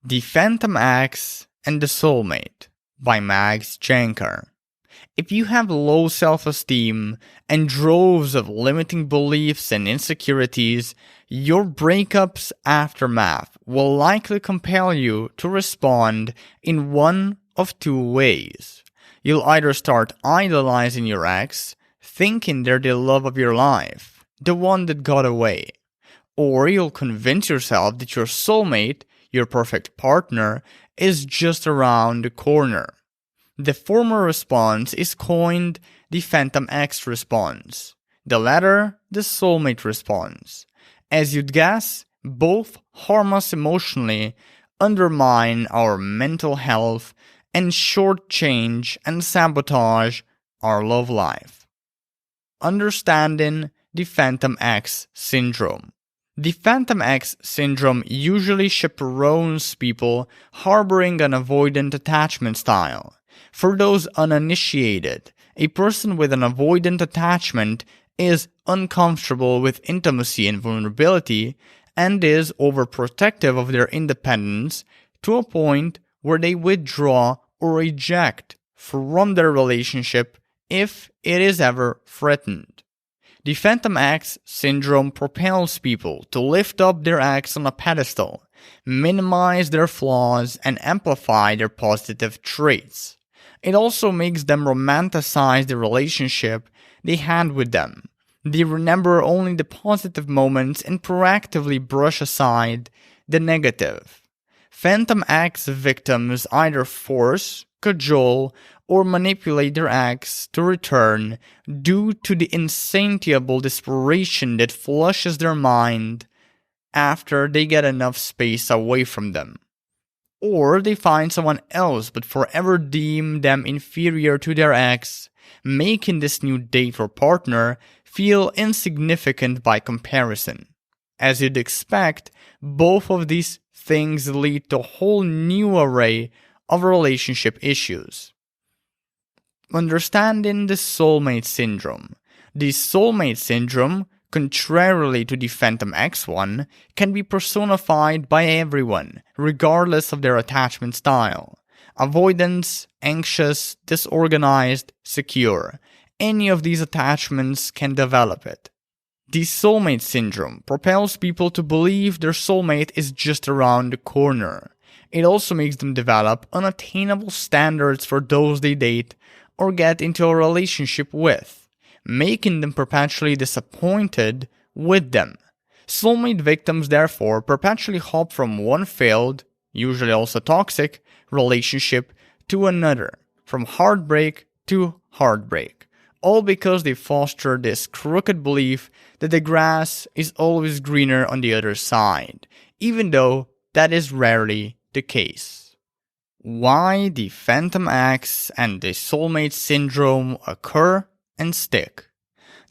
The Phantom Ex and the Soulmate by Max Jancar. If you have low self-esteem and droves of limiting beliefs and insecurities, your breakup's aftermath will likely compel you to respond in one of two ways. You'll either start idealizing your ex, thinking they're the love of your life, the one that got away, or you'll convince yourself that your soulmate, your perfect partner, is just around the corner. The former response is coined the Phantom Ex response, the latter the soulmate response. As you'd guess, both harm us emotionally, undermine our mental health, and shortchange and sabotage our love life. Understanding the Phantom Ex syndrome. The Phantom Ex syndrome usually chaperones people harboring an avoidant attachment style. For those uninitiated, a person with an avoidant attachment is uncomfortable with intimacy and vulnerability and is overprotective of their independence to a point where they withdraw or eject from their relationship if it is ever threatened. The Phantom Ex syndrome propels people to lift up their ex on a pedestal, minimize their flaws, and amplify their positive traits. It also makes them romanticize the relationship they had with them. They remember only the positive moments and proactively brush aside the negative. Phantom Ex victims either force, cajole, or manipulate their ex to return due to the insatiable desperation that flushes their mind after they get enough space away from them. Or they find someone else but forever deem them inferior to their ex, making this new date or partner feel insignificant by comparison. As you'd expect, both of these things lead to a whole new array of relationship issues. Understanding the Soulmate Syndrome. The Soulmate Syndrome, contrarily to the Phantom Ex one, can be personified by everyone, regardless of their attachment style. Avoidance, anxious, disorganized, secure. Any of these attachments can develop it. The Soulmate Syndrome propels people to believe their soulmate is just around the corner. It also makes them develop unattainable standards for those they date or get into a relationship with, making them perpetually disappointed with them. Soulmate victims therefore perpetually hop from one failed, usually also toxic, relationship to another, from heartbreak to heartbreak, all because they foster this crooked belief that the grass is always greener on the other side, even though that is rarely the case. Why the Phantom Ex and the Soulmate Syndrome occur and stick.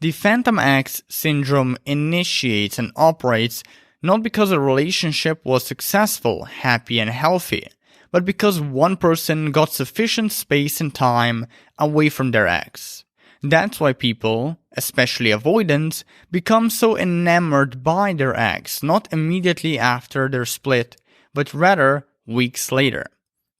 The Phantom Ex syndrome initiates and operates not because a relationship was successful, happy, and healthy, but because one person got sufficient space and time away from their ex. That's why people, especially avoidants, become so enamored by their ex, not immediately after their split, but rather weeks later.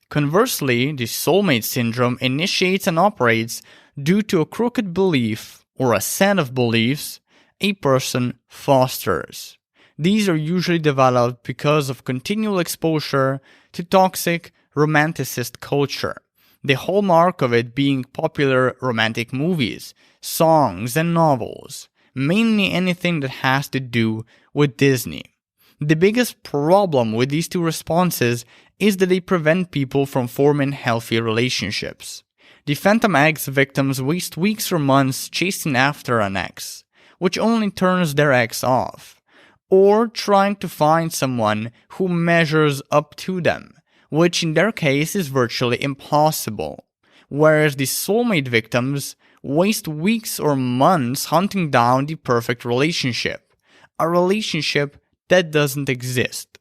Conversely, the Soulmate Syndrome initiates and operates due to a crooked belief or a set of beliefs a person fosters. These are usually developed because of continual exposure to toxic romanticist culture, the hallmark of it being popular romantic movies, songs, and novels, mainly anything that has to do with Disney. The biggest problem with these two responses is that they prevent people from forming healthy relationships. The Phantom Ex victims waste weeks or months chasing after an ex, which only turns their ex off, or trying to find someone who measures up to them, which in their case is virtually impossible, whereas the soulmate victims waste weeks or months hunting down the perfect relationship, a relationship that doesn't exist.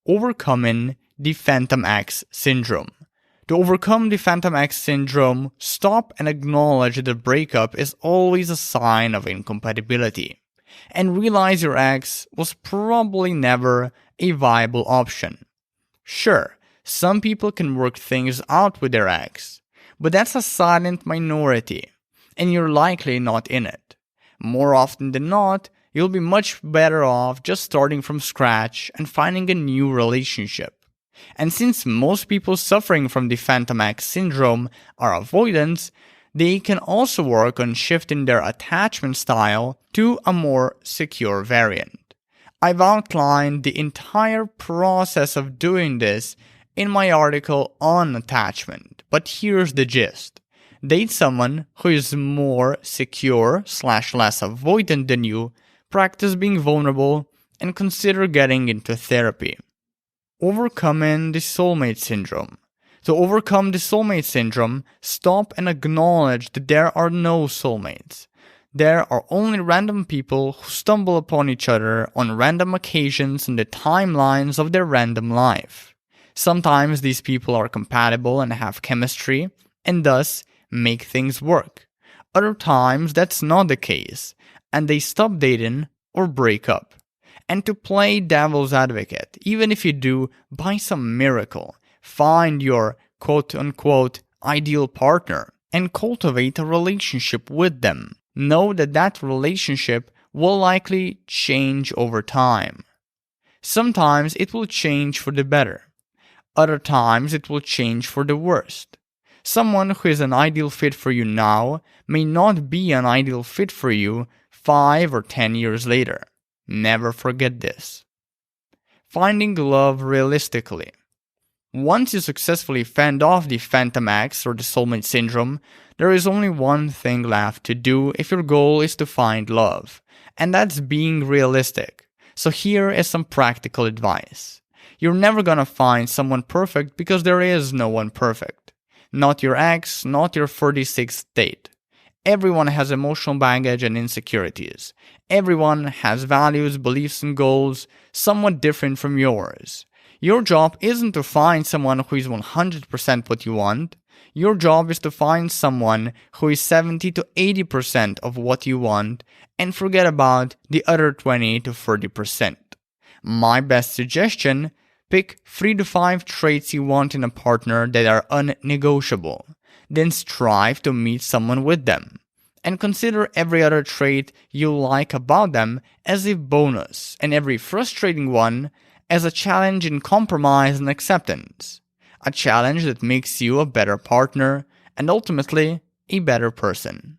Overcoming the Phantom Ex syndrome. To overcome the Phantom Ex syndrome, stop and acknowledge that a breakup is always a sign of incompatibility, and realize your ex was probably never a viable option. Sure, some people can work things out with their ex, but that's a silent minority, and you're likely not in it. More often than not, you'll be much better off just starting from scratch and finding a new relationship. And since most people suffering from the phantom ex syndrome are avoidants, they can also work on shifting their attachment style to a more secure variant. I've outlined the entire process of doing this in my article on attachment, but here's the gist. Date someone who is more secure/less avoidant than you, practice being vulnerable, and consider getting into therapy. Overcoming the soulmate syndrome. To overcome the soulmate syndrome, stop and acknowledge that there are no soulmates. There are only random people who stumble upon each other on random occasions in the timelines of their random life. Sometimes these people are compatible and have chemistry, and thus make things work. Other times that's not the case, and they stop dating or break up. And to play devil's advocate, even if you do, by some miracle, find your quote-unquote ideal partner and cultivate a relationship with them. Know that that relationship will likely change over time. Sometimes it will change for the better. Other times it will change for the worst. Someone who is an ideal fit for you now may not be an ideal fit for you 5 or 10 years later. Never forget this. Finding love realistically. Once you successfully fend off the phantom ex or the soulmate syndrome, there is only one thing left to do if your goal is to find love, and that's being realistic. So here is some practical advice. You're never gonna find someone perfect because there is no one perfect. Not your ex, not your 46th date. Everyone has emotional baggage and insecurities. Everyone has values, beliefs, and goals somewhat different from yours. Your job isn't to find someone who is 100% what you want. Your job is to find someone who is 70 to 80% of what you want and forget about the other 20 to 30%. My best suggestion, pick 3 to 5 traits you want in a partner that are unnegotiable. Then strive to meet someone with them. And consider every other trait you like about them as a bonus, and every frustrating one as a challenge in compromise and acceptance. A challenge that makes you a better partner and ultimately a better person.